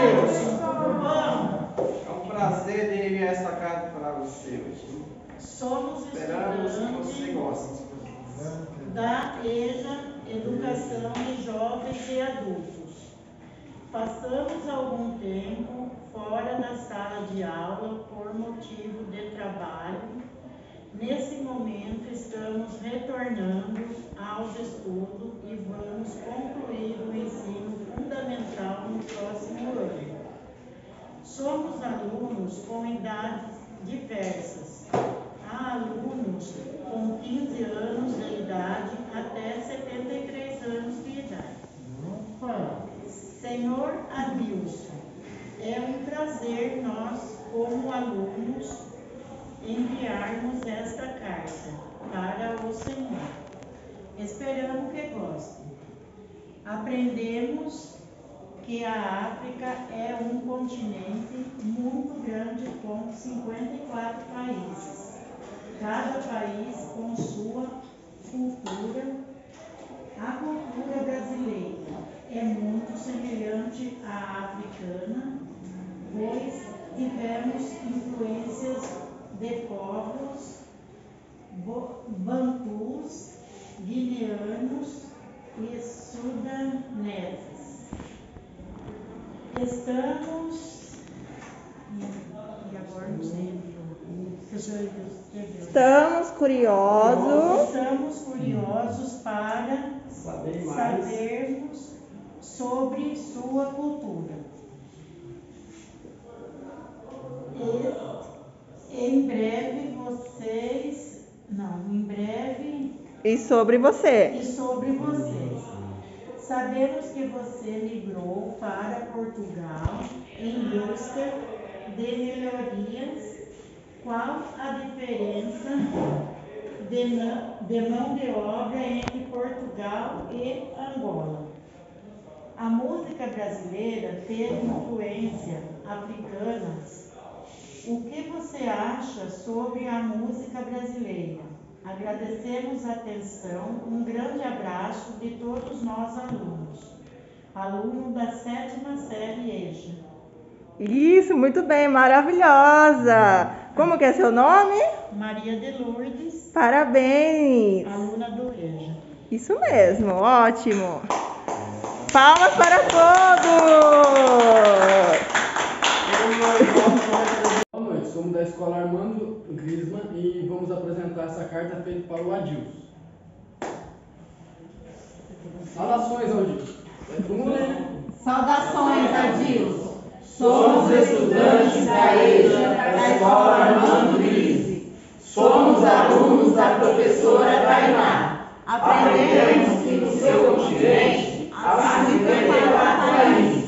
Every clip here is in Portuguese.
Deus. É um prazer de enviar essa carta para você hoje. Somos Esperamos que você goste. da EJA, Educação de Jovens e Adultos. Passamos algum tempo fora da sala de aula por motivo de trabalho. Nesse momento estamos retornando aos estudos e vamos concluir o ensino fundamental no próximo ano. Somos alunos com idades diversas. Há alunos com 15 anos de idade até 73 anos de idade. Senhor Adilson, é um prazer nós, como alunos, enviarmos esta carta para o Senhor. Esperamos que gostem. Aprendemos que a África é um continente muito grande com 54 países. Cada país com sua cultura. A cultura brasileira é muito semelhante à africana, pois tivemos influências de povos bantus, guineanos e sudaneses. Estamos curiosos para sabermos sobre sua cultura. Em breve e sobre você. Sabemos que você migrou para Portugal em busca de melhorias. Qual a diferença de mão de obra entre Portugal e Angola? A música brasileira teve influência africana. O que você acha sobre a música brasileira? Agradecemos a atenção. Um grande abraço de todos nós alunos. Aluno da 7ª série EJA. Isso, muito bem, maravilhosa. Como que é seu nome? Maria de Lourdes. Parabéns. Aluna do EJA. Isso mesmo, ótimo. Palmas para todos. Boa noite, somos da Escola Armando Grisman e vamos apresentar essa carta feita para o Adilson. Saudações, Adilson. Saudações, Adilson. Somos estudantes da EJA, da Escola Armando Grisman. Somos alunos da professora Tainá. Aprendemos que no seu continente há 54 países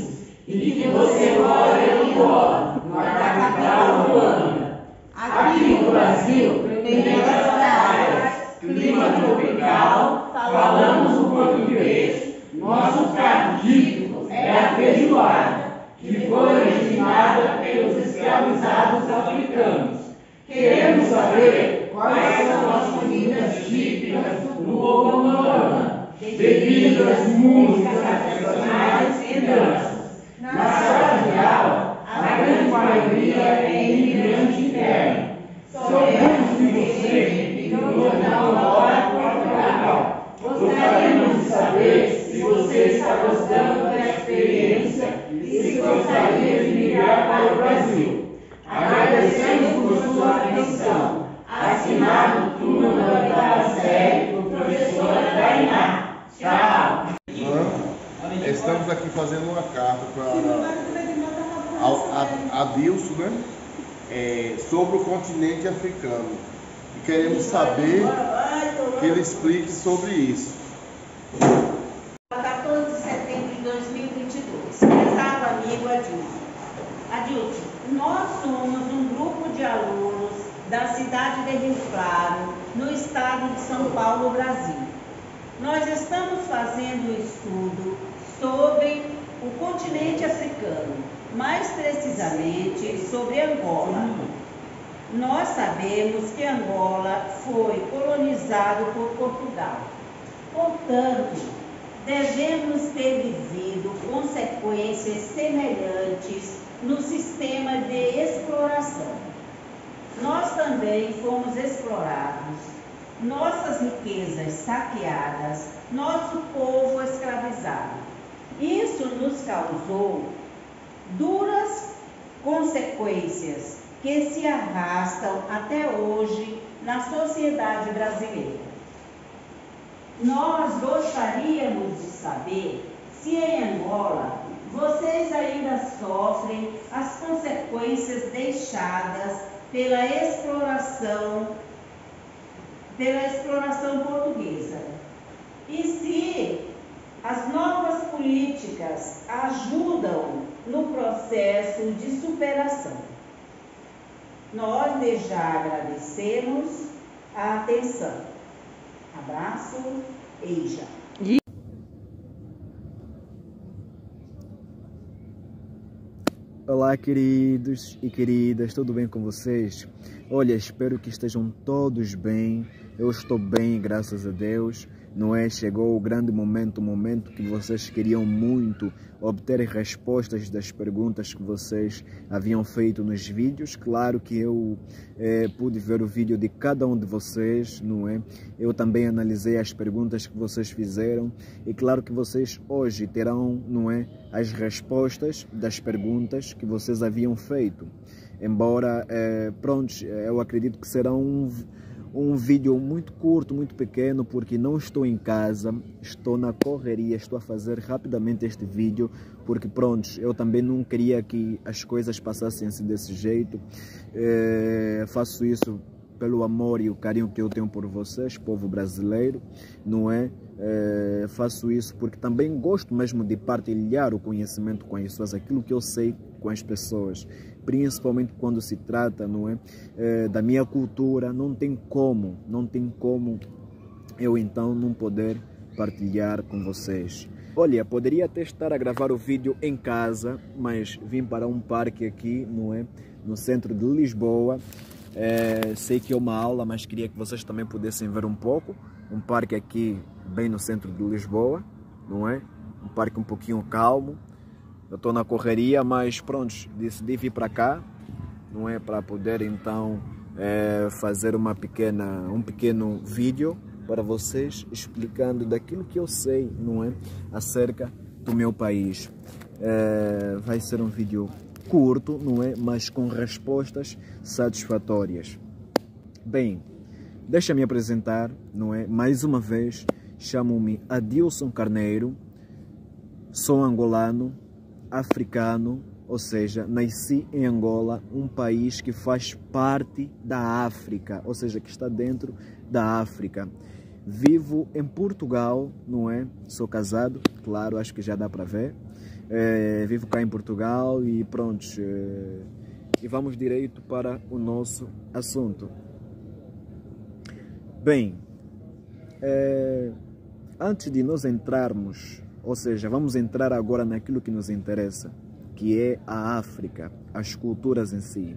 e que você mora em Angola, na capital Luanda. Aqui no Brasil, tem belas praias, clima tropical, falamos o português. Nosso prato típico é a feijoada, que foi originada pelos escravizados africanos. Queremos saber quais são as comidas típicas do Ogonorama, bebidas, músicas tradicionais e danças. Na sala de aula, a grande maioria é imigrante interno. Soubemos que você migrou da Angola para Portugal. Gostaríamos de saber se você está gostando da experiência e se gostaria de migrar para o Brasil. Agradecemos por sua atenção. Assinado turma da 8ª série, professora Tainá. Tchau. Estamos aqui fazendo uma carta para Adilson, né? Sobre o continente africano. E queremos saber que ele explique sobre isso. 14 de setembro de 2022. Prezado amigo Adilson. Adilson, nós somos um grupo de alunos da cidade de Rio Claro, no estado de São Paulo, Brasil. Nós estamos fazendo um estudo sobre o continente africano, mais precisamente sobre Angola. Nós sabemos que Angola foi colonizado por Portugal. Portanto, devemos ter vivido consequências semelhantes no sistema de exploração. Nós também fomos explorados, nossas riquezas saqueadas, nosso povo escravizado. Isso nos causou duras consequências que se arrastam até hoje na sociedade brasileira. Nós gostaríamos de saber se em Angola vocês ainda sofrem as consequências deixadas pela exploração portuguesa. E se as novas políticas ajudam no processo de superação. Nós desde já agradecemos a atenção. Abraço, Eija. Olá, queridos e queridas, tudo bem com vocês? Olha, espero que estejam todos bem. Eu estou bem, graças a Deus. Não é? Chegou o grande momento, o momento que vocês queriam muito obter respostas das perguntas que vocês haviam feito nos vídeos. Claro que eu pude ver o vídeo de cada um de vocês, não é? Eu também analisei as perguntas que vocês fizeram e claro que vocês hoje terão, não é, as respostas das perguntas que vocês haviam feito. Embora, eu acredito que será um vídeo muito curto, muito pequeno, porque não estou em casa, estou na correria, estou a fazer rapidamente este vídeo, porque eu também não queria que as coisas passassem assim desse jeito. Faço isso pelo amor e o carinho que eu tenho por vocês, povo brasileiro, não é? Faço isso porque também gosto mesmo de partilhar o conhecimento com as pessoas, aquilo que eu sei com as pessoas, principalmente quando se trata, não é, da minha cultura. Não tem como eu então não poder partilhar com vocês. Olha, poderia até estar a gravar o vídeo em casa, mas vim para um parque aqui, não é, no centro de Lisboa. Sei que é uma aula, mas queria que vocês também pudessem ver um pouco. Um parque aqui bem no centro de Lisboa, não é? Um parque um pouquinho calmo. Eu estou na correria, mas decidi vir para cá, não é, para poder então fazer um pequeno vídeo para vocês, explicando daquilo que eu sei, não é, acerca do meu país. Vai ser um vídeo curto, não é, mas com respostas satisfatórias. Bem, deixa-me apresentar, não é, mais uma vez. Chamo-me Adilson Carneiro, sou angolano, africano, ou seja, nasci em Angola, um país que faz parte da África, ou seja, que está dentro da África. Vivo em Portugal, não é? Sou casado, claro, acho que já dá para ver. Vivo cá em Portugal e e vamos direito para o nosso assunto. Bem, antes de nós entrarmos, ou seja, vamos entrar agora naquilo que nos interessa, que é a África, as culturas em si.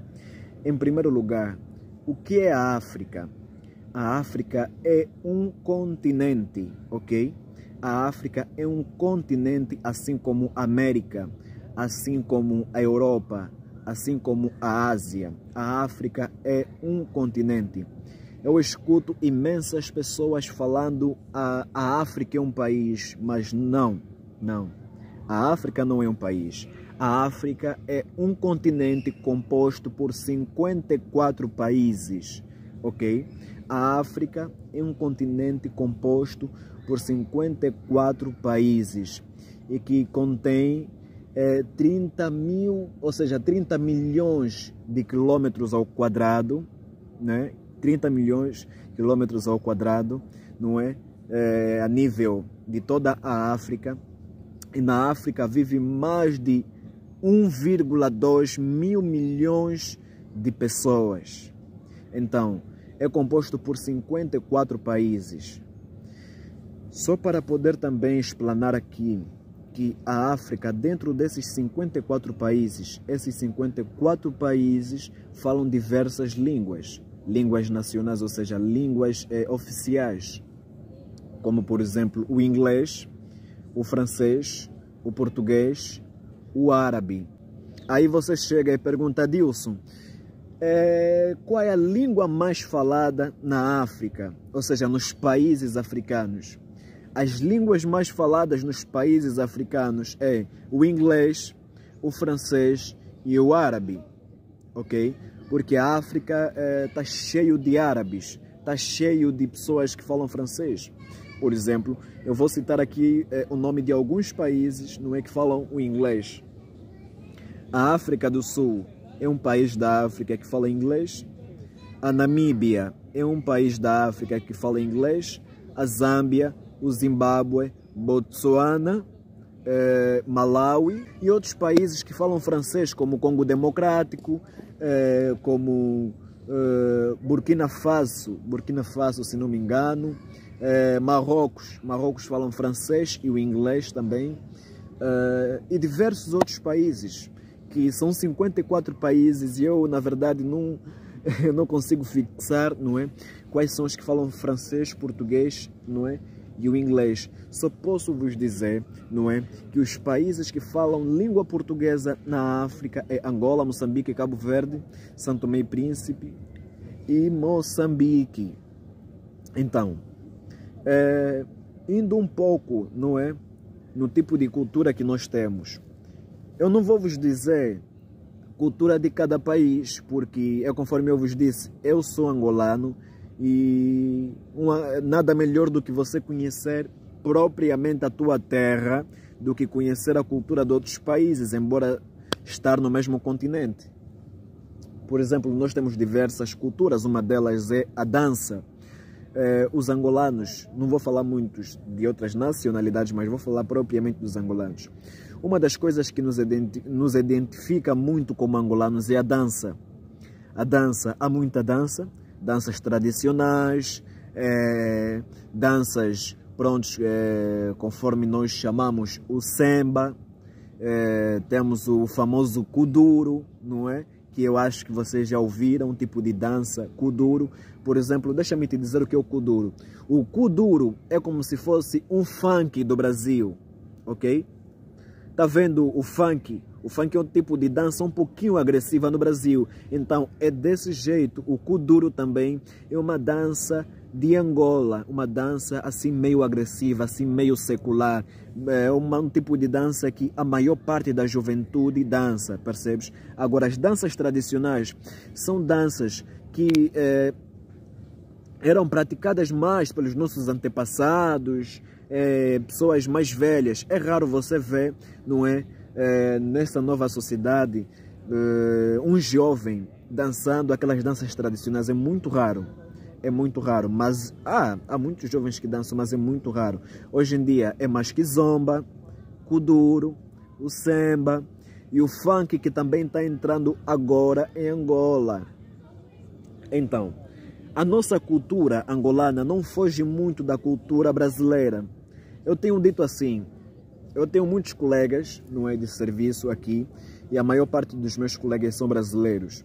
Em primeiro lugar, o que é a África? A África é um continente, ok? A África é um continente, assim como a América, assim como a Europa, assim como a Ásia. A África é um continente. Eu escuto imensas pessoas falando a África é um país, mas não. A África não é um país. A África é um continente composto por 54 países, ok? A África é um continente composto por 54 países e que contém 30 milhões de quilômetros ao quadrado, né? 30 milhões de quilômetros ao quadrado, não é? A nível de toda a África. E na África vive mais de 1,2 mil milhões de pessoas. Então, é composto por 54 países. Só para poder também explanar aqui que a África, dentro desses 54 países, esses 54 países falam diversas línguas. Línguas nacionais, ou seja, línguas oficiais, como por exemplo o inglês, o francês, o português, o árabe. Aí você chega e pergunta, Dilson, qual é a língua mais falada na África? Ou seja, nos países africanos. As línguas mais faladas nos países africanos é o inglês, o francês e o árabe, ok? Porque a África está cheio de árabes, está cheio de pessoas que falam francês. Por exemplo, eu vou citar aqui o nome de alguns países, não é, que falam o inglês. A África do Sul é um país da África que fala inglês. A Namíbia é um país da África que fala inglês. A Zâmbia, o Zimbábue, Botsuana, Malawi e outros países que falam francês, como o Congo Democrático, como Burkina Faso, se não me engano, Marrocos falam francês e o inglês também, e diversos outros países, que são 54 países, e eu, na verdade, eu não consigo fixar, não é, quais são os que falam francês, português, não é, e o inglês. Só posso vos dizer, não é, que os países que falam língua portuguesa na África é Angola, Moçambique, Cabo Verde, São Tomé e Príncipe e Moçambique. Então, indo um pouco, não é, no tipo de cultura que nós temos, eu não vou vos dizer cultura de cada país, porque conforme eu vos disse, eu sou angolano e nada melhor do que você conhecer propriamente a tua terra do que conhecer a cultura de outros países, embora estar no mesmo continente. Por exemplo, nós temos diversas culturas, uma delas é a dança. Os angolanos, não vou falar muitos de outras nacionalidades, mas vou falar propriamente dos angolanos. Uma das coisas que nos identifica muito como angolanos é a dança. A dança, há muita dança, danças tradicionais, danças, conforme nós chamamos o samba, temos o famoso kuduro, não é? Que eu acho que vocês já ouviram, um tipo de dança, kuduro. Por exemplo, deixa-me te dizer o que é o kuduro. O kuduro é como se fosse um funk do Brasil, ok? Tá vendo o funk? O funk é um tipo de dança um pouquinho agressiva no Brasil. Então, é desse jeito. O kuduro também é uma dança de Angola. Uma dança assim meio agressiva, assim meio secular. É um tipo de dança que a maior parte da juventude dança, percebes? Agora, as danças tradicionais são danças que eram praticadas mais pelos nossos antepassados, pessoas mais velhas. É raro você ver, não é, nessa nova sociedade, um jovem dançando aquelas danças tradicionais. É muito raro, mas há muitos jovens que dançam, mas é muito raro. Hoje em dia é mais kizomba, kuduro, o samba e o funk, que também está entrando agora em Angola. Então, a nossa cultura angolana não foge muito da cultura brasileira. Eu tenho dito assim, eu tenho muitos colegas, não é, de serviço aqui, e a maior parte dos meus colegas são brasileiros.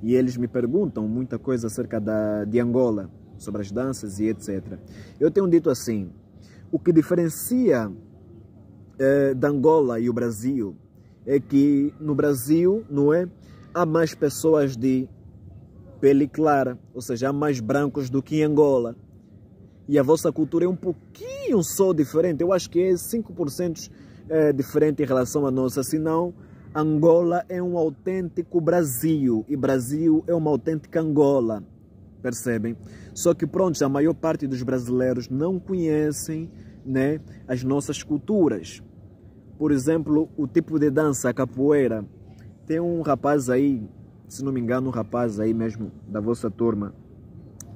E eles me perguntam muita coisa acerca de Angola, sobre as danças e etc. Eu tenho dito assim, o que diferencia da Angola e o Brasil é que no Brasil, não é, há mais pessoas de pele clara, ou seja, há mais brancos do que em Angola. E a vossa cultura é um pouquinho só diferente. Eu acho que é 5% diferente em relação à nossa. Senão, Angola é um autêntico Brasil. E Brasil é uma autêntica Angola. Percebem? Só que, pronto, a maior parte dos brasileiros não conhecem, né, as nossas culturas. Por exemplo, o tipo de dança, a capoeira. Tem um rapaz aí, se não me engano, um rapaz aí mesmo da vossa turma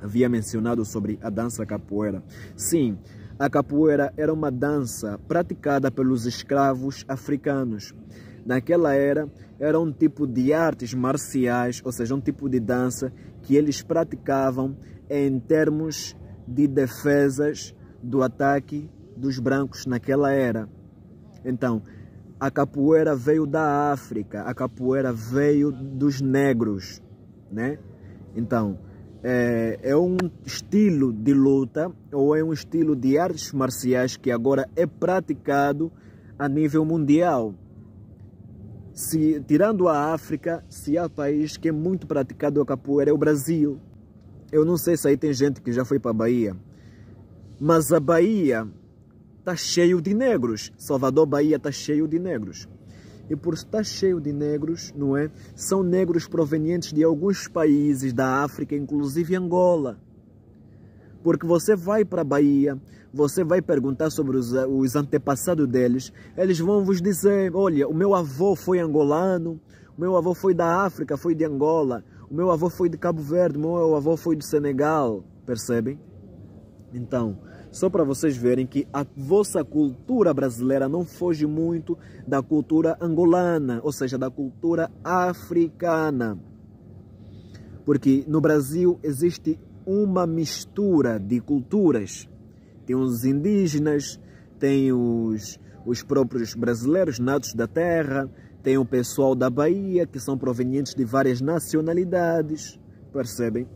havia mencionado sobre a dança capoeira. Sim, a capoeira era uma dança praticada pelos escravos africanos. Naquela era um tipo de artes marciais, ou seja, um tipo de dança que eles praticavam em termos de defesas do ataque dos brancos naquela era. Então, a capoeira veio da África, a capoeira veio dos negros, né? Então, é um estilo de luta ou é um estilo de artes marciais que agora é praticado a nível mundial. Tirando a África, se há país que é muito praticado a capoeira é o Brasil. Eu não sei se aí tem gente que já foi para a Bahia, mas a Bahia está cheio de negros. Salvador, Bahia, está cheio de negros. E por estar cheio de negros, não é? São negros provenientes de alguns países da África, inclusive Angola. Porque você vai para a Bahia, você vai perguntar sobre os antepassados deles, eles vão vos dizer, olha, o meu avô foi angolano, o meu avô foi da África, foi de Angola, o meu avô foi de Cabo Verde, o meu avô foi do Senegal, percebem? Então, só para vocês verem que a vossa cultura brasileira não foge muito da cultura angolana, ou seja, da cultura africana. Porque no Brasil existe uma mistura de culturas. Tem os indígenas, tem os próprios brasileiros natos da terra, tem o pessoal da Bahia, que são provenientes de várias nacionalidades, percebem?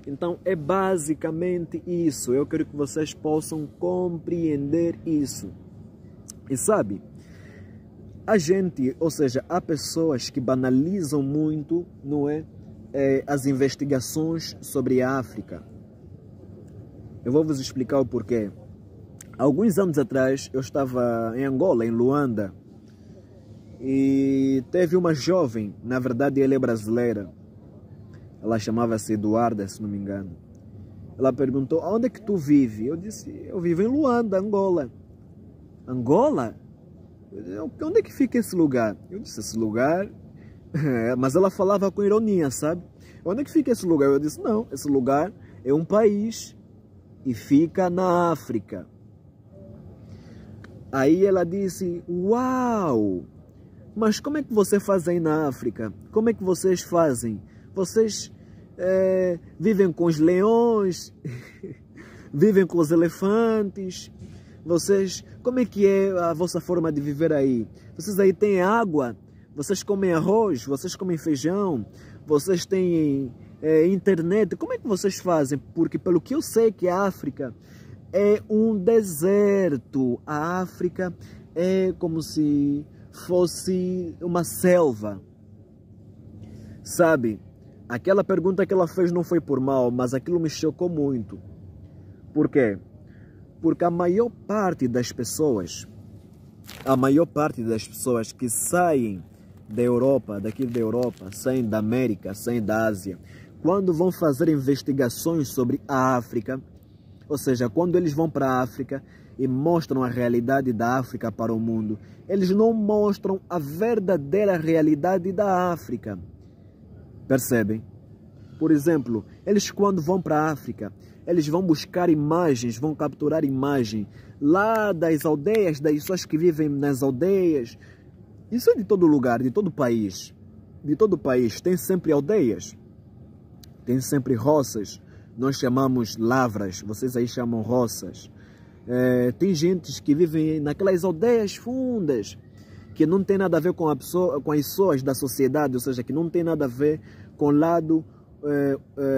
Então é basicamente isso. Eu quero que vocês possam compreender isso. E sabe, a gente, ou seja, há pessoas que banalizam muito, não é? As investigações sobre a África. Eu vou vos explicar o porquê. Alguns anos atrás eu estava em Angola, em Luanda, e teve uma jovem, na verdade ela é brasileira, ela chamava-se Eduarda, se não me engano. Ela perguntou, onde é que tu vive? Eu disse, eu vivo em Luanda, Angola. Angola? Onde é que fica esse lugar? Eu disse, esse lugar... Mas ela falava com ironia, sabe? Onde é que fica esse lugar? Eu disse, não, esse lugar é um país e fica na África. Aí ela disse, uau! Mas como é que você faz aí na África? Como é que vocês fazem? Vocês vivem com os leões, vivem com os elefantes. Vocês, como é que é a vossa forma de viver aí? Vocês aí têm água? Vocês comem arroz? Vocês comem feijão? Vocês têm internet? Como é que vocês fazem? Porque pelo que eu sei que a África é um deserto. A África é como se fosse uma selva. Sabe? Aquela pergunta que ela fez não foi por mal, mas aquilo me chocou muito. Por quê? Porque a maior parte das pessoas que saem da Europa, daqui da Europa, saem da América, saem da Ásia, quando vão fazer investigações sobre a África, ou seja, quando eles vão para a África e mostram a realidade da África para o mundo, eles não mostram a verdadeira realidade da África. Percebem? Por exemplo, eles quando vão para a África, eles vão buscar imagens, vão capturar imagem lá das aldeias, das pessoas que vivem nas aldeias. Isso é de todo lugar, de todo país. De todo país. Tem sempre aldeias. Tem sempre roças. Nós chamamos lavras, vocês aí chamam roças. Tem gente que vivem naquelas aldeias fundas, que não tem nada a ver com as pessoas da sociedade, ou seja, que não tem nada a ver com o lado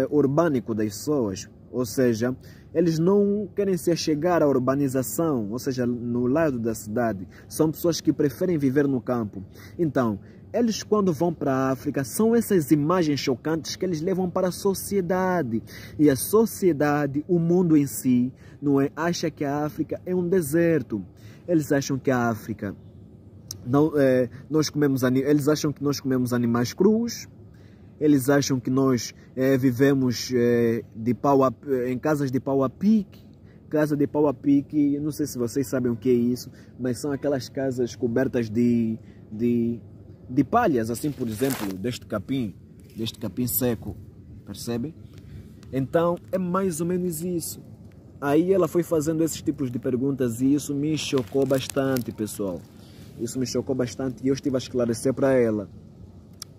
urbânico das pessoas. Ou seja, eles não querem se achegar à urbanização, ou seja, no lado da cidade. São pessoas que preferem viver no campo. Então, eles quando vão para a África, são essas imagens chocantes que eles levam para a sociedade. E a sociedade, o mundo em si, não é, acha que a África é um deserto. Eles acham que a África... eles acham que nós comemos animais crus. Eles acham que nós vivemos em casas de pau a pique. Casa de pau a pique, não sei se vocês sabem o que é isso, mas são aquelas casas cobertas de palhas, assim, por exemplo, deste capim seco, percebe? Então, é mais ou menos isso. Aí ela foi fazendo esses tipos de perguntas e isso me chocou bastante, pessoal. Isso me chocou bastante e eu estive a esclarecer para ela.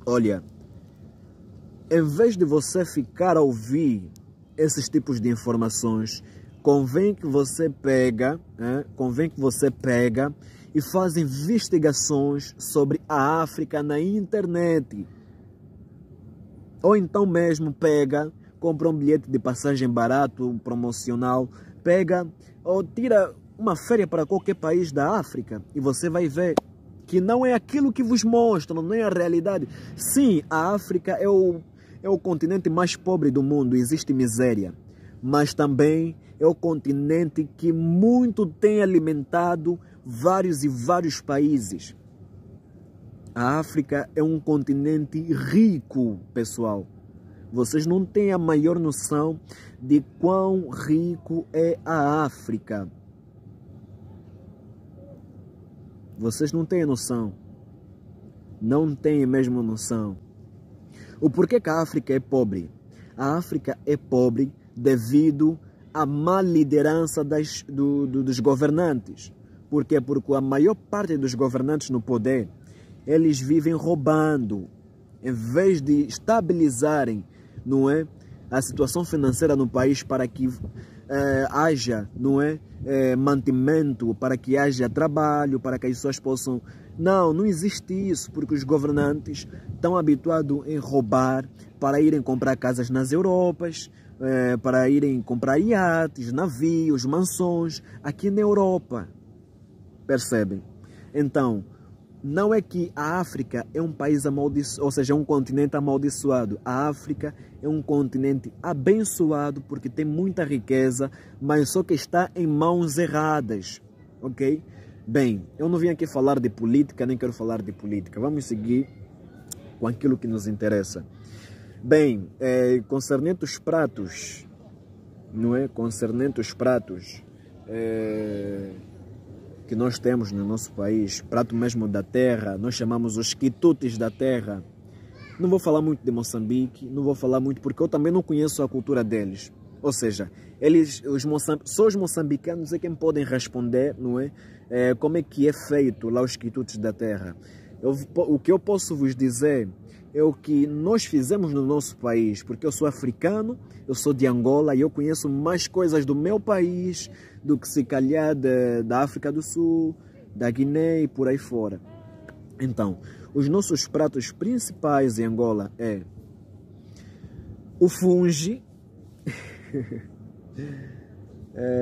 Olha, em vez de você ficar a ouvir esses tipos de informações, convém que você pega e faz investigações sobre a África na internet. Ou então mesmo pega, compra um bilhete de passagem barato, promocional, pega ou tira uma férias para qualquer país da África e você vai ver que não é aquilo que vos mostram, não é a realidade. Sim, a África é o continente mais pobre do mundo, existe miséria, mas também é o continente que muito tem alimentado vários e vários países. A África é um continente rico, pessoal. Vocês não têm a maior noção de quão rico é a África. Vocês não têm noção. Não têm mesmo noção. O porquê que a África é pobre? A África é pobre devido à má liderança dos governantes. Por quê? Porque a maior parte dos governantes no poder, eles vivem roubando. Em vez de estabilizarem, não é, a situação financeira no país para que haja, não é, mantimento, para que haja trabalho, para que as pessoas possam... Não existe isso, porque os governantes estão habituados em roubar para irem comprar casas nas Europas, para irem comprar iates, navios, mansões, aqui na Europa. Percebem? Então, não é que a África é um país amaldiçoado, ou seja, um continente amaldiçoado. A África é um continente abençoado porque tem muita riqueza, mas só que está em mãos erradas, ok? Bem, eu não vim aqui falar de política, nem quero falar de política. Vamos seguir com aquilo que nos interessa. Bem, concernente os pratos, não é? Concernente os pratos que nós temos no nosso país, prato mesmo da terra, nós chamamos os quitutes da terra. Não vou falar muito de Moçambique, não vou falar muito porque eu também não conheço a cultura deles. Ou seja, só os moçambicanos é quem podem responder, não é? Como é que é feito lá os quitutes da terra. O que eu posso vos dizer é o que nós fizemos no nosso país, porque eu sou africano, eu sou de Angola e eu conheço mais coisas do meu país do que se calhar da África do Sul, da Guiné e por aí fora. Então, os nossos pratos principais em Angola é o fungi.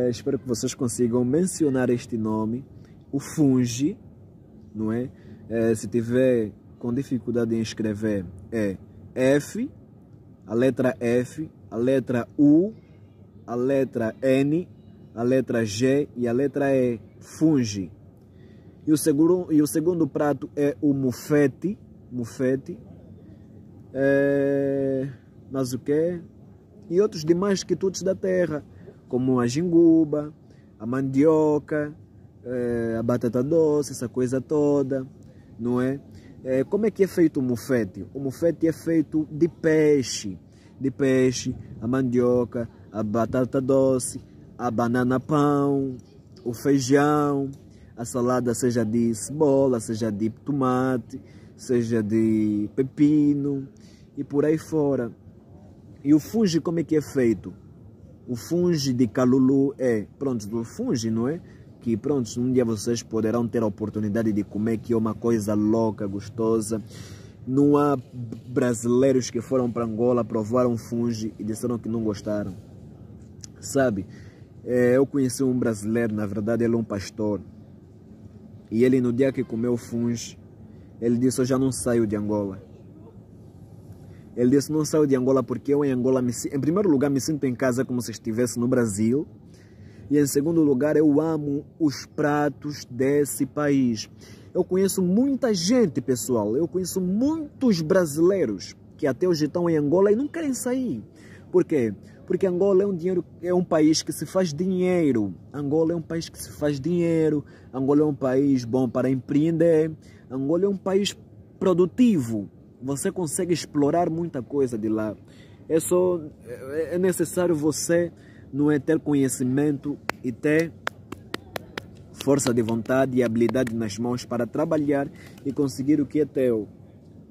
Espero que vocês consigam mencionar este nome, o fungi, não é? Se tiver com dificuldade em escrever, é F, a letra F, a letra U, a letra N, a letra G e a letra E, fungi. E o segundo prato é o mufete, mas o que? E outros demais quitutes da terra, como a jinguba, a mandioca, a batata doce, essa coisa toda, não é? Como é que é feito o mufete? O mufete é feito de peixe, a mandioca, a batata doce, a banana pão, o feijão, a salada seja de cebola, seja de tomate, seja de pepino e por aí fora. E o fungi como é que é feito? O fungi de calulu o fungi, não é? Que pronto, um dia vocês poderão ter a oportunidade de comer, que é uma coisa louca, gostosa. Não há brasileiros que foram para Angola, provaram fungi e disseram que não gostaram. Sabe, eu conheci um brasileiro, na verdade ele é um pastor. E ele no dia que comeu fungi, ele disse, eu já não saio de Angola. Ele disse, não saio de Angola porque eu em Angola, em primeiro lugar, me sinto em casa como se estivesse no Brasil. E em segundo lugar, eu amo os pratos desse país. Eu conheço muita gente, pessoal. Eu conheço muitos brasileiros que até hoje estão em Angola e não querem sair. Por quê? Porque Angola é um país que se faz dinheiro. Angola é um país que se faz dinheiro. Angola é um país bom para empreender. Angola é um país produtivo. Você consegue explorar muita coisa de lá. É necessário você não é ter conhecimento e ter força de vontade e habilidade nas mãos para trabalhar e conseguir o que é teu.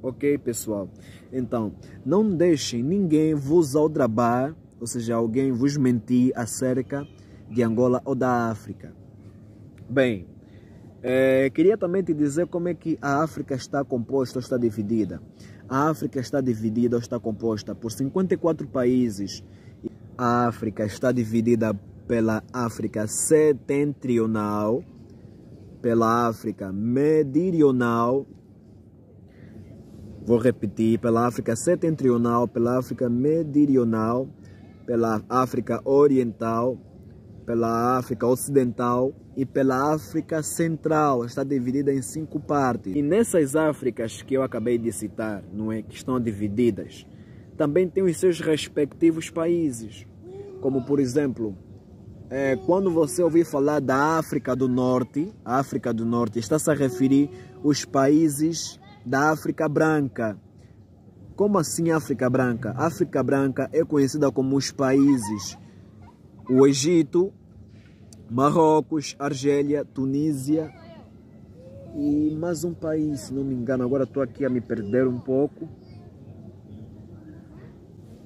Ok, pessoal? Então, não deixem ninguém vos aldrabar, ou seja, alguém vos mentir acerca de Angola ou da África. Bem, Queria também te dizer como é que a África está composta ou está dividida. A África está dividida ou está composta por 54 países. A África está dividida pela África setentrional, pela África meridional, vou repetir, pela África setentrional, pela África meridional, pela África oriental, pela África ocidental e pela África central. Está dividida em 5 partes. E nessas Áfricas que eu acabei de citar, não é, que estão divididas, também tem os seus respectivos países. Como por exemplo, quando você ouvir falar da África do Norte, a África do Norte está-se a referir aos países da África Branca. Como assim África Branca? A África Branca é conhecida como os países: o Egito, Marrocos, Argélia, Tunísia e mais um país, se não me engano, agora estou aqui a me perder um pouco.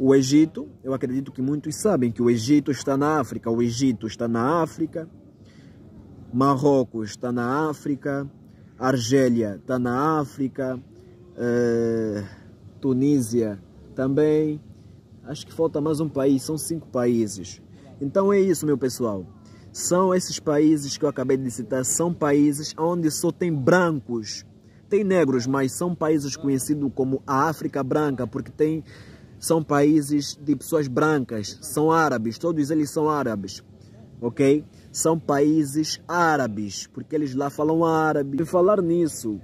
O Egito, eu acredito que muitos sabem que o Egito está na África. O Egito está na África, Marrocos está na África, Argélia está na África, Tunísia também. Acho que falta mais um país, são 5 países. Então é isso, meu pessoal. São esses países que eu acabei de citar, são países onde só tem brancos. Tem negros, mas são países conhecidos como a África Branca, porque são países de pessoas brancas, são árabes, todos eles são árabes, ok? São países árabes, porque eles lá falam árabe. E falar nisso,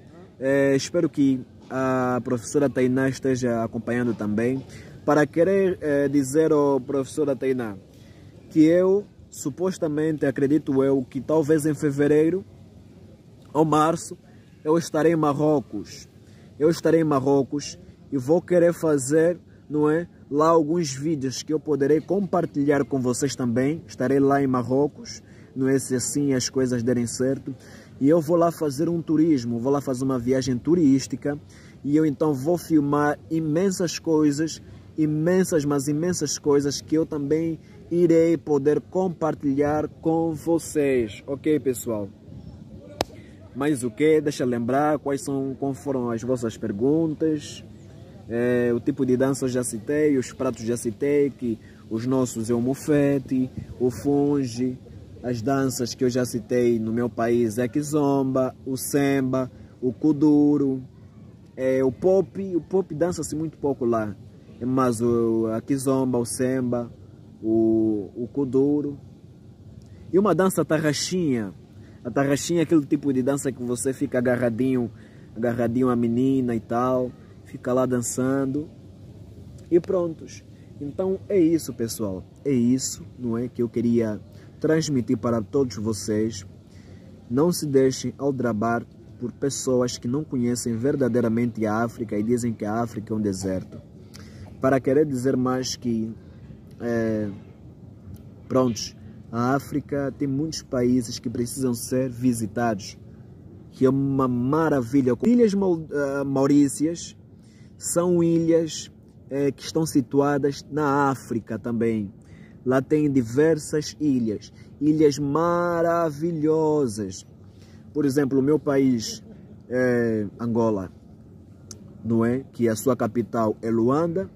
espero que a professora Tainá esteja acompanhando também, para querer dizer ao professora Tainá que eu, supostamente, acredito eu, que talvez em fevereiro ou março, eu estarei em Marrocos. Eu estarei em Marrocos e vou querer fazer, não é, lá alguns vídeos que eu poderei compartilhar com vocês também. Estarei lá em Marrocos, não é, se assim as coisas derem certo. E eu vou lá fazer um turismo, vou lá fazer uma viagem turística. E eu então vou filmar imensas coisas, mas imensas coisas que eu também irei poder compartilhar com vocês. Ok, pessoal? Mas o que? Deixa eu lembrar como foram as vossas perguntas. O tipo de dança eu já citei, os pratos já citei, que os nossos é o mufete, o funge, as danças que eu já citei no meu país é kizomba, o semba, o kuduro, o pop dança-se muito pouco lá, mas a kizomba, o semba, o kuduro e uma dança tarraxinha. A tarraxinha é aquele tipo de dança que você fica agarradinho a menina e tal, fica lá dançando e prontos. Então é isso, pessoal, é isso, não é, que eu queria transmitir para todos vocês. Não se deixem aldrabar por pessoas que não conhecem verdadeiramente a África e dizem que a África é um deserto, para querer dizer mais que prontos, a África tem muitos países que precisam ser visitados, que é uma maravilha. Ilhas Maurícias são ilhas que estão situadas na África também. Lá tem diversas ilhas maravilhosas. Por exemplo, o meu país é Angola, não é? Que a sua capital é Luanda.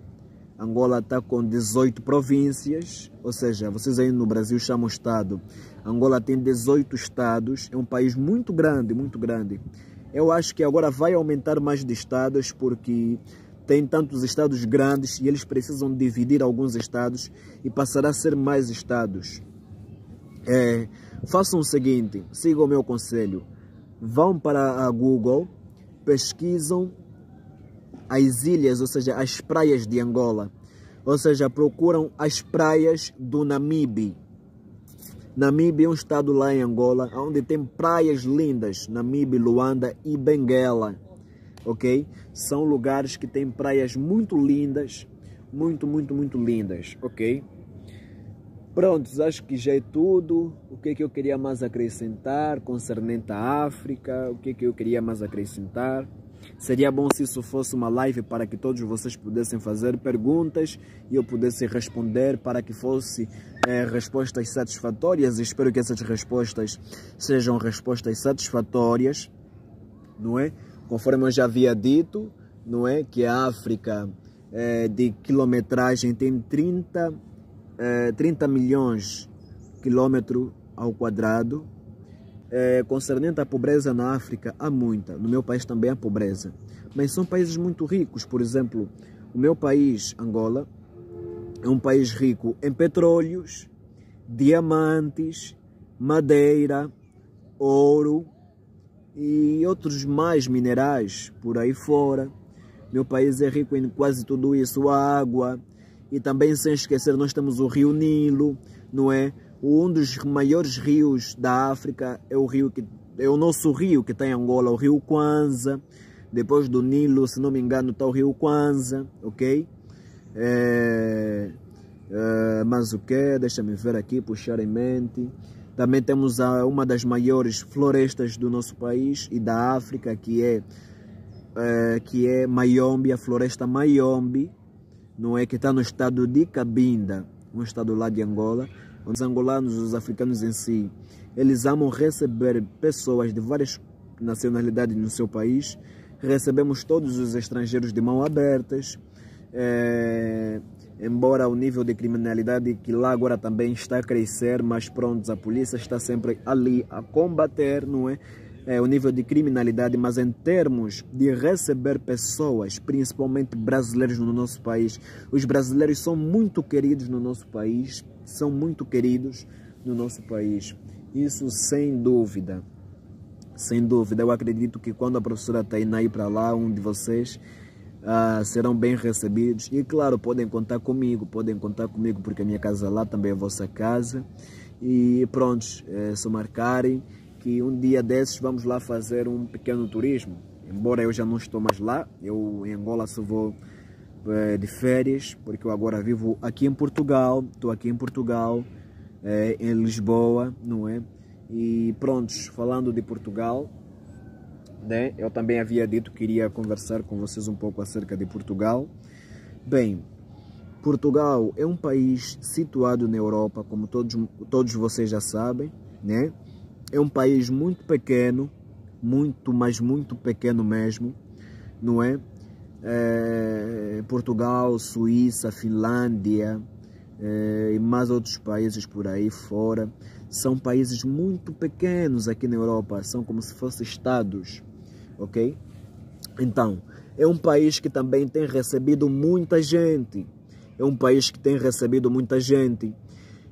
Angola está com 18 províncias, ou seja, vocês aí no Brasil chamam estado. Angola tem 18 estados, é um país muito grande, muito grande. Eu acho que agora vai aumentar mais de estados, porque tem tantos estados grandes e eles precisam dividir alguns estados e passará a ser mais estados. Façam o seguinte, sigam o meu conselho. Vão para a Google, pesquisam as ilhas, ou seja, as praias de Angola. Ou seja, procuram as praias do Namibe. Namibe é um estado lá em Angola, onde tem praias lindas. Namibe, Luanda e Benguela. Ok? São lugares que têm praias muito lindas. Muito, muito, muito lindas. Ok? Prontos, acho que já é tudo. O que eu queria mais acrescentar concernente à África? O que eu queria mais acrescentar? Seria bom se isso fosse uma live para que todos vocês pudessem fazer perguntas e eu pudesse responder, para que fosse respostas satisfatórias. Espero que essas respostas sejam respostas satisfatórias, não é? Conforme eu já havia dito, não é? Que a África de quilometragem tem 30 milhões de quilômetros ao quadrado. Concernente à pobreza na África, há muita. No meu país também há pobreza, mas são países muito ricos. Por exemplo, o meu país, Angola, é um país rico em petróleos, diamantes, madeira, ouro e outros mais minerais por aí fora. Meu país é rico em quase tudo isso, água, e também, sem esquecer, nós temos o rio Nilo, não é? Um dos maiores rios da África é o nosso rio que está em Angola, o rio Kwanza. Depois do Nilo, se não me engano, está o rio Kwanza, ok? Mas o que? Deixa-me ver aqui, puxar em mente. Também temos uma das maiores florestas do nosso país e da África, que é Mayombe, a floresta Mayombe, não é? Que está no estado de Cabinda, um estado lá de Angola. Os angolanos, os africanos em si, eles amam receber pessoas de várias nacionalidades no seu país. Recebemos todos os estrangeiros de mãos abertas, embora o nível de criminalidade que lá agora também está a crescer, mas pronto, a polícia está sempre ali a combater, não é? O nível de criminalidade, mas em termos de receber pessoas, principalmente brasileiros no nosso país, os brasileiros são muito queridos no nosso país, são muito queridos no nosso país, isso sem dúvida, eu acredito que quando a professora Tainá ir para lá, um de vocês serão bem recebidos, e claro, podem contar comigo, porque a minha casa lá também é a vossa casa, e pronto, só marcarem, que um dia desses vamos lá fazer um pequeno turismo, embora eu já não estou mais lá, eu em Angola só vou de férias, porque eu agora vivo aqui em Portugal, estou aqui em Portugal, em Lisboa, não é? E prontos, falando de Portugal, né? Eu também havia dito que iria conversar com vocês um pouco acerca de Portugal. Bem, Portugal é um país situado na Europa, como todos vocês já sabem, né? É um país muito pequeno, mas muito pequeno mesmo, não é? Portugal, Suíça, Finlândia e mais outros países por aí fora são países muito pequenos aqui na Europa, são como se fossem estados, ok? Então, é um país que também tem recebido muita gente,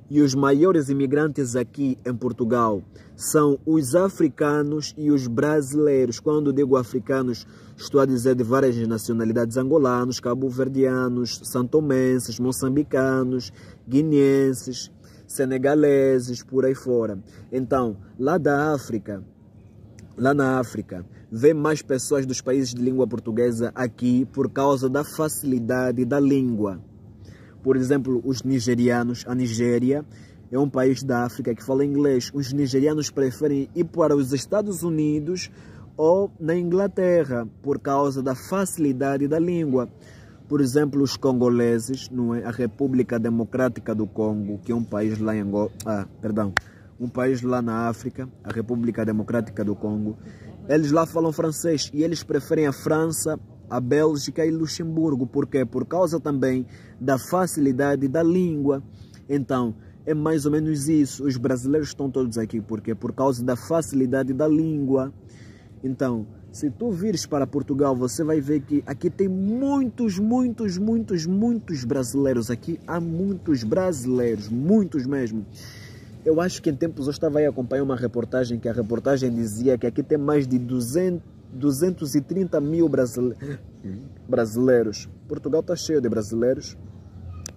e os maiores imigrantes aqui em Portugal são os africanos e os brasileiros. Quando digo africanos, estou a dizer de várias nacionalidades: angolanos, cabo-verdianos, santomenses, moçambicanos, guineenses, senegaleses, por aí fora. Então, lá na África, vem mais pessoas dos países de língua portuguesa aqui por causa da facilidade da língua. Por exemplo, os nigerianos, a Nigéria é um país da África que fala inglês. Os nigerianos preferem ir para os Estados Unidos ou na Inglaterra por causa da facilidade da língua. Por exemplo, os congoleses, não é? A República Democrática do Congo, que é um país lá em Angola, um país lá na África, a República Democrática do Congo, eles lá falam francês e eles preferem a França, a Bélgica e Luxemburgo. Por quê? Por causa também da facilidade da língua. Então, é mais ou menos isso. Os brasileiros estão todos aqui. Por quê? Por causa da facilidade da língua. Então, se tu vires para Portugal, você vai ver que aqui tem muitos brasileiros. Aqui há muitos brasileiros, muitos mesmo. Eu acho que em tempos eu estava aí a acompanhar uma reportagem, que a reportagem dizia que aqui tem mais de 230 mil brasileiros. Portugal está cheio de brasileiros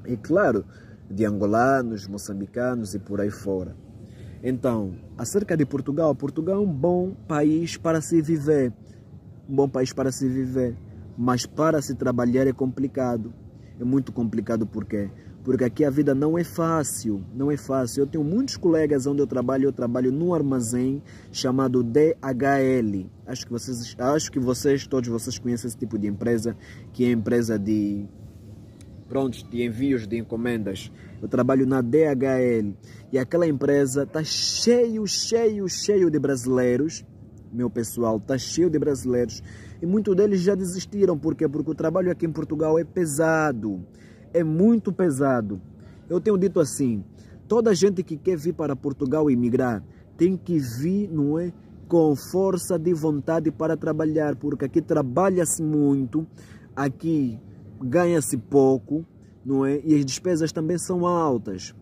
e, claro, de angolanos, moçambicanos e por aí fora. Então, acerca de Portugal, Portugal é um bom país para se viver. Mas para se trabalhar é complicado. É muito complicado. Por quê? porque aqui a vida não é fácil, não é fácil. Eu tenho muitos colegas onde eu trabalho num armazém chamado DHL. Acho que todos vocês conhecem esse tipo de empresa, que é empresa de envios de encomendas. Eu trabalho na DHL e aquela empresa está cheio de brasileiros. Meu pessoal, está cheio de brasileiros e muitos deles já desistiram. Por quê? Porque o trabalho aqui em Portugal é pesado, é muito pesado. Eu tenho dito assim, toda gente que quer vir para Portugal e migrar tem que vir, não é, com força de vontade para trabalhar, porque aqui trabalha-se muito, aqui ganha-se pouco, não é? E as despesas também são altas.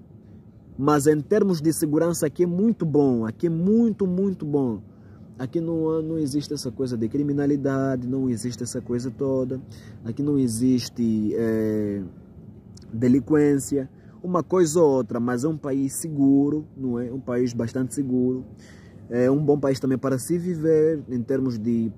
Mas em termos de segurança aqui é muito bom, aqui é muito bom. Aqui não existe essa coisa de criminalidade, não existe essa coisa toda. Aqui não existe delinquência, uma coisa ou outra, mas é um país seguro, não é? Um país bastante seguro. É um bom país também para se viver, em termos de,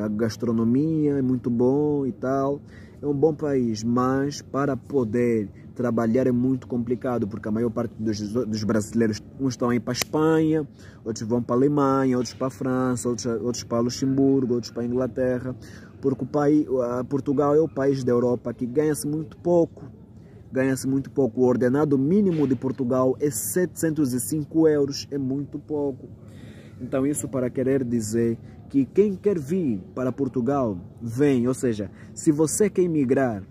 a gastronomia é muito bom e tal. É um bom país, mas para poder trabalhar é muito complicado, porque a maior parte dos brasileiros, uns estão aí para a Espanha, outros vão para a Alemanha, outros para a França, outros para Luxemburgo, outros para a Inglaterra, porque Portugal é o país da Europa que ganha-se muito pouco. O ordenado mínimo de Portugal é 705 euros, é muito pouco. Então isso para querer dizer que quem quer vir para Portugal, vem. Ou seja, se você quer emigrar,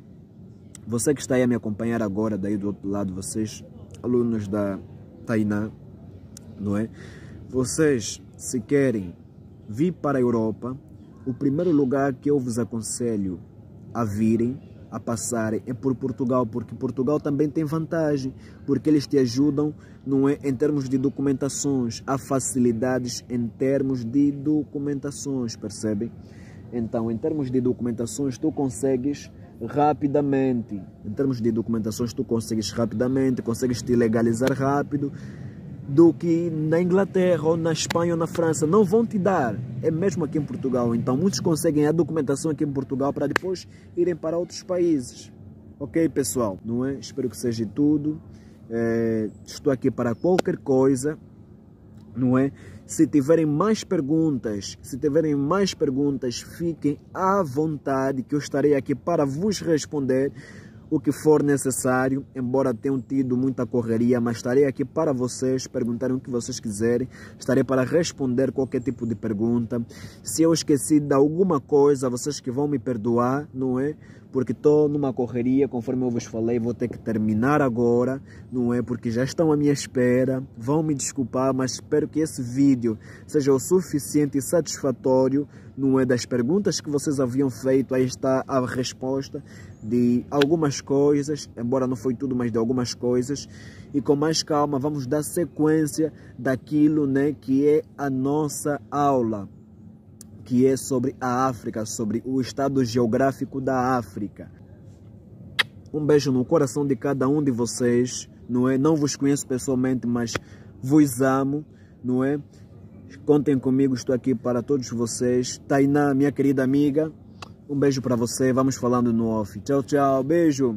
você que está aí a me acompanhar agora, daí do outro lado, vocês, alunos da Tainá, não é? Vocês, se querem vir para a Europa, o primeiro lugar que eu vos aconselho a virem, a passarem, é por Portugal, porque Portugal também tem vantagem, porque eles te ajudam, não é, em termos de documentações, há facilidades em termos de documentações, percebem? Então, em termos de documentações, tu consegues rapidamente, consegues te legalizar rápido, do que na Inglaterra ou na Espanha ou na França. Não vão te dar, é mesmo aqui em Portugal. Então muitos conseguem a documentação aqui em Portugal para depois irem para outros países. Ok, pessoal? Não é? Espero que seja tudo. Estou aqui para qualquer coisa, não é? Se tiverem mais perguntas, fiquem à vontade, que eu estarei aqui para vos responder o que for necessário, embora tenham tido muita correria, mas estarei aqui para vocês, perguntarem o que vocês quiserem, estarei para responder qualquer tipo de pergunta. Se eu esqueci de alguma coisa, vocês que vão me perdoar, não é? Porque estou numa correria, conforme eu vos falei, vou ter que terminar agora, não é? Porque já estão à minha espera, vão me desculpar, mas espero que esse vídeo seja o suficiente e satisfatório, não é? Das perguntas que vocês haviam feito, aí está a resposta de algumas coisas, embora não foi tudo, mas de algumas coisas. E com mais calma vamos dar sequência daquilo, né, que é a nossa aula, que é sobre a África, sobre o estado geográfico da África. Um beijo no coração de cada um de vocês, não é? Não vos conheço pessoalmente, mas vos amo, não é? Contem comigo, estou aqui para todos vocês. Tainá, minha querida amiga, um beijo para você, vamos falando no off. Tchau, tchau, beijo.